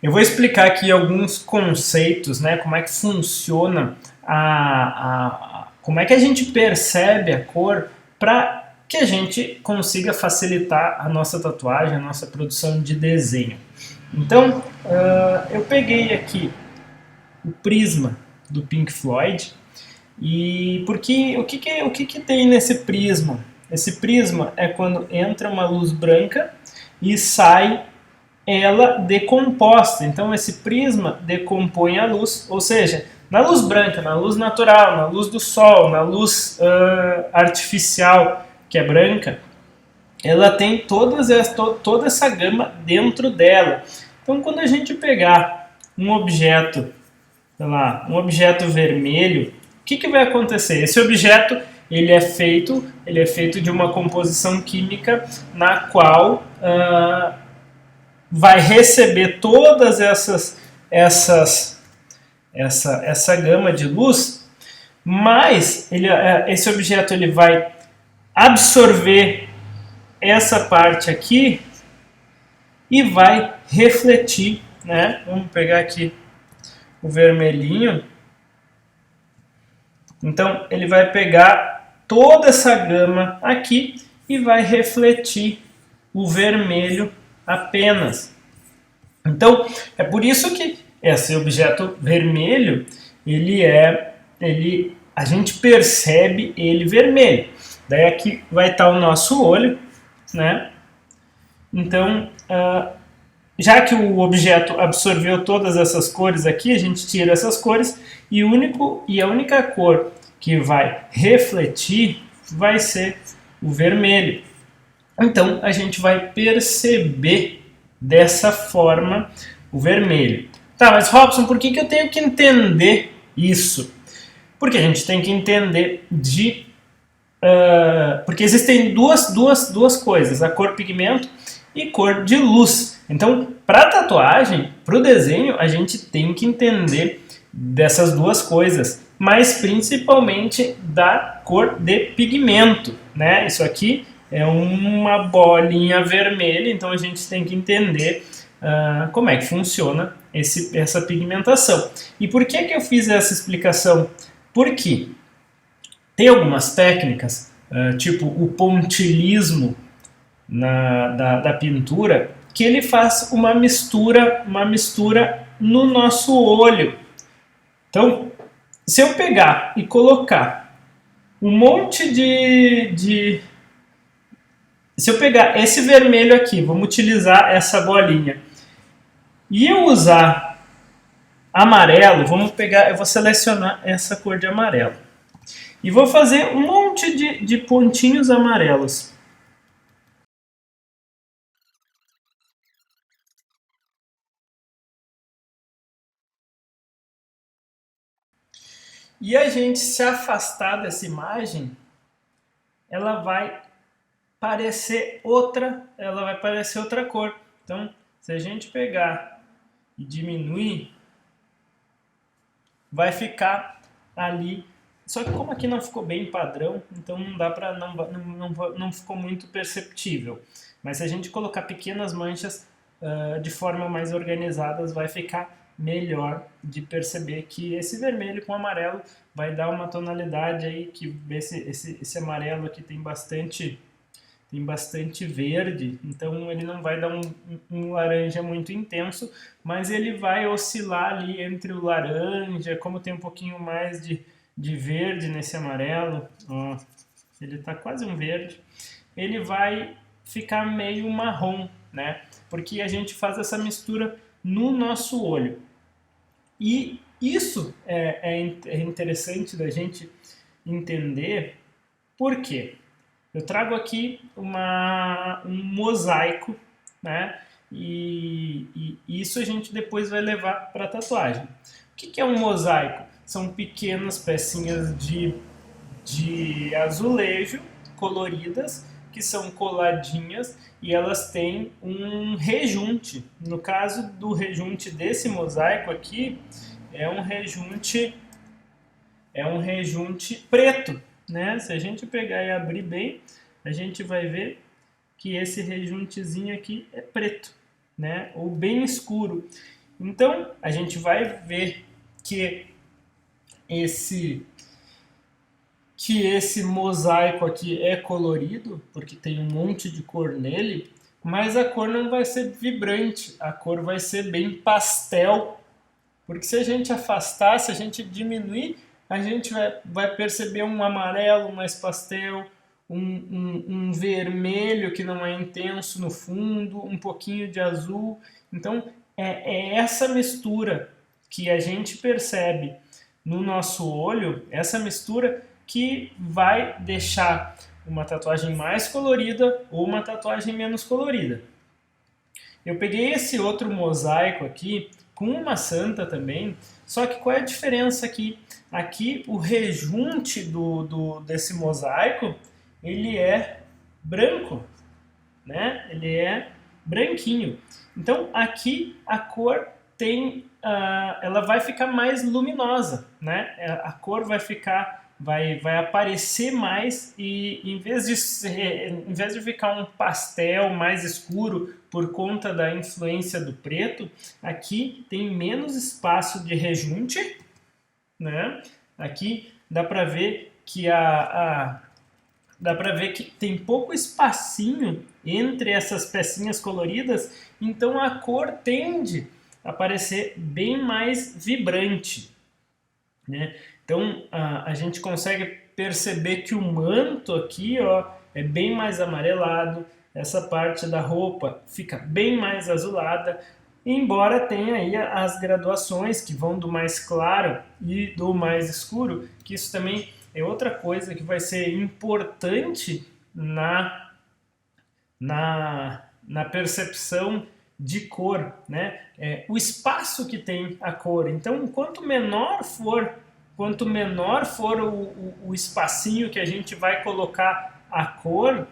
Eu vou explicar aqui alguns conceitos, né? Como é que funciona como é que a gente percebe a cor para que a gente consiga facilitar a nossa tatuagem, a nossa produção de desenho. Então, eu peguei aqui o prisma do Pink Floyd e porque o que tem nesse prisma? Esse prisma é quando entra uma luz branca e sai ela decomposta. Então esse prisma decompõe a luz, ou seja, na luz branca, na luz natural, na luz do sol, na luz artificial que é branca, ela tem toda essa gama dentro dela. Então quando a gente pegar um objeto, sei lá, um objeto vermelho, o que vai acontecer? Esse objeto ele é feito de uma composição química na qual vai receber todas essa gama de luz, mas esse objeto ele vai absorver essa parte aqui e vai refletir, né? Vamos pegar aqui o vermelhinho. Então ele vai pegar toda essa gama aqui e vai refletir o vermelho apenas. Então é por isso que esse objeto vermelho a gente percebe ele vermelho. Daí aqui vai estar o nosso olho, né? Então já que o objeto absorveu todas essas cores aqui, a gente tira essas cores e a única cor que vai refletir vai ser o vermelho. Então a gente vai perceber dessa forma o vermelho. Tá, mas Robson, por que eu tenho que entender isso? Porque a gente tem que entender porque existem duas coisas, a cor pigmento e cor de luz. Então, para tatuagem, para o desenho, a gente tem que entender dessas duas coisas, mas principalmente da cor de pigmento, né? Isso aqui é uma bolinha vermelha, então a gente tem que entender como é que funciona essa pigmentação. E por que eu fiz essa explicação? Porque tem algumas técnicas, tipo o pontilhismo da pintura, que ele faz uma mistura no nosso olho. Então, se eu pegar e colocar um monte se eu pegar esse vermelho aqui, vamos utilizar essa bolinha, e eu usar amarelo, eu vou selecionar essa cor de amarelo. E vou fazer um monte de pontinhos amarelos. E a gente se afastar dessa imagem, ela vai parecer outra cor. Então, se a gente pegar e diminuir, vai ficar ali. Só que como aqui não ficou bem padrão, então não dá para não ficou muito perceptível. Mas se a gente colocar pequenas manchas de forma mais organizada, vai ficar melhor de perceber que esse vermelho com amarelo vai dar uma tonalidade aí, que esse amarelo aqui tem bastante verde, então ele não vai dar um laranja muito intenso, mas ele vai oscilar ali entre o laranja, como tem um pouquinho mais de verde nesse amarelo, ó, ele está quase um verde, ele vai ficar meio marrom, né? Porque a gente faz essa mistura no nosso olho. E isso é interessante da gente entender. Por quê? Eu trago aqui um mosaico, né? E isso a gente depois vai levar para a tatuagem. O que é um mosaico? São pequenas pecinhas de azulejo coloridas que são coladinhas e elas têm um rejunte. No caso do rejunte desse mosaico aqui, é um rejunte preto, né? Se a gente pegar e abrir bem, a gente vai ver que esse rejuntezinho aqui é preto, né? Ou bem escuro. Então, a gente vai ver que esse mosaico aqui é colorido, porque tem um monte de cor nele, mas a cor não vai ser vibrante, a cor vai ser bem pastel, porque se a gente afastar, se a gente diminuir, a gente vai perceber um amarelo mais pastel, um vermelho que não é intenso no fundo, um pouquinho de azul. Então, é essa mistura que a gente percebe no nosso olho, essa mistura que vai deixar uma tatuagem mais colorida ou uma tatuagem menos colorida. Eu peguei esse outro mosaico aqui com uma santa também, só que qual é a diferença aqui? Aqui o rejunte desse mosaico, ele é branco, né? Ele é branquinho. Então aqui a cor tem, ela vai ficar mais luminosa, né? A cor vai aparecer mais e em vez de ficar um pastel mais escuro por conta da influência do preto, aqui tem menos espaço de rejunte, né? Aqui dá para ver que tem pouco espacinho entre essas pecinhas coloridas, então a cor tende a parecer bem mais vibrante, né? Então a gente consegue perceber que o manto aqui, ó, é bem mais amarelado, essa parte da roupa fica bem mais azulada, embora tenha aí as graduações que vão do mais claro e do mais escuro, que isso também é outra coisa que vai ser importante na percepção de cor, né? O espaço que tem a cor. Então, quanto menor for o espacinho que a gente vai colocar a cor,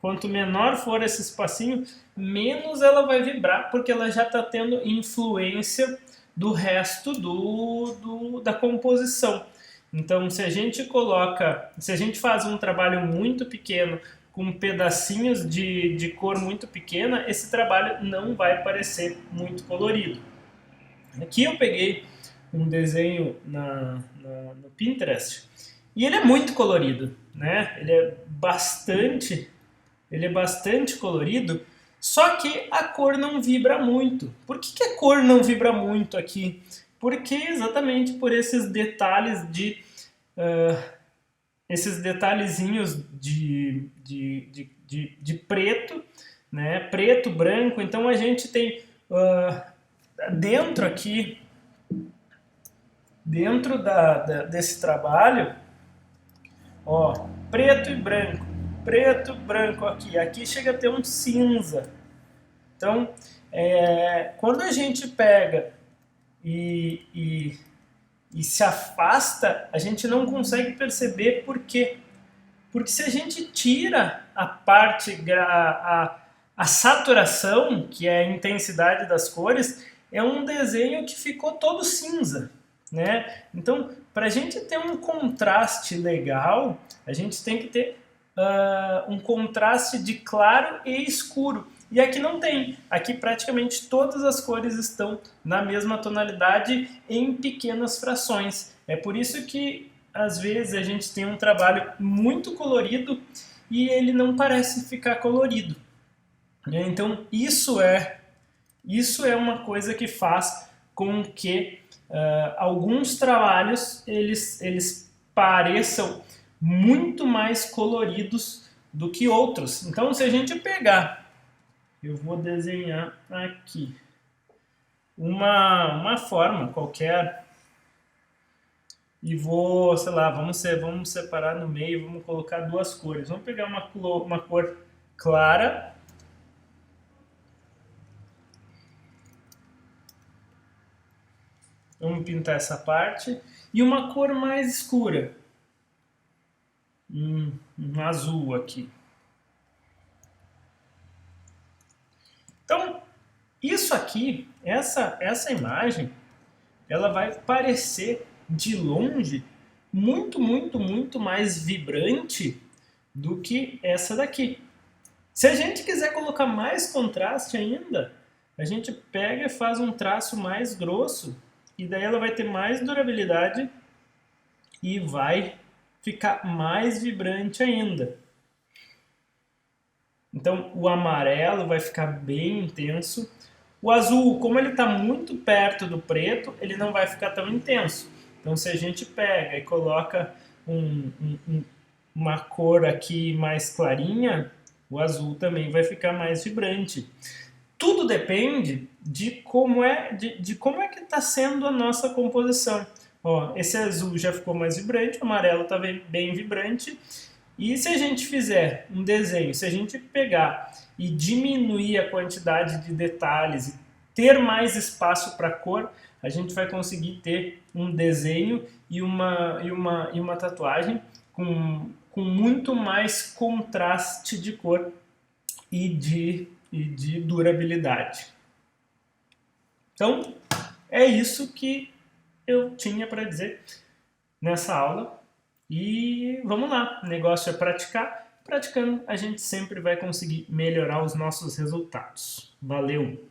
quanto menor for esse espacinho, menos ela vai vibrar, porque ela já está tendo influência do resto da composição. Então, se a gente faz um trabalho muito pequeno, com pedacinhos de cor muito pequena, esse trabalho não vai parecer muito colorido. Aqui eu peguei um desenho no Pinterest e ele é muito colorido, né? Ele é bastante colorido, só que a cor não vibra muito. Por que a cor não vibra muito aqui? Porque exatamente por esses detalhes esses detalhezinhos de preto, né? Preto, branco. Então a gente tem dentro aqui, dentro desse trabalho, ó, preto e branco aqui. Aqui chega a ter um cinza. Então, quando a gente pega e se afasta, a gente não consegue perceber por quê. Porque se a gente tira a parte, a saturação, que é a intensidade das cores, é um desenho que ficou todo cinza, né? Então, para a gente ter um contraste legal, a gente tem que ter um contraste de claro e escuro. E aqui não tem. Aqui praticamente todas as cores estão na mesma tonalidade em pequenas frações. É por isso que às vezes a gente tem um trabalho muito colorido e ele não parece ficar colorido. Então isso é uma coisa que faz com que alguns trabalhos eles pareçam muito mais coloridos do que outros. Então se a gente pegar, eu vou desenhar aqui uma forma qualquer e vou, sei lá, vamos separar no meio, vamos colocar duas cores. Vamos pegar uma cor clara vamos pintar essa parte e uma cor mais escura, um azul aqui. Então, isso aqui, essa imagem, ela vai parecer de longe muito, muito, muito mais vibrante do que essa daqui. Se a gente quiser colocar mais contraste ainda, a gente pega e faz um traço mais grosso, e daí ela vai ter mais durabilidade e vai ficar mais vibrante ainda. Então o amarelo vai ficar bem intenso. O azul, como ele está muito perto do preto, ele não vai ficar tão intenso. Então se a gente pega e coloca uma cor aqui mais clarinha, o azul também vai ficar mais vibrante. Tudo depende de como é que está sendo a nossa composição. Ó, esse azul já ficou mais vibrante, o amarelo está bem vibrante. E se a gente fizer um desenho, se a gente pegar e diminuir a quantidade de detalhes e ter mais espaço para cor, a gente vai conseguir ter um desenho e uma tatuagem com muito mais contraste de cor e de durabilidade. Então, é isso que eu tinha para dizer nessa aula. E vamos lá, o negócio é praticar. Praticando, a gente sempre vai conseguir melhorar os nossos resultados. Valeu!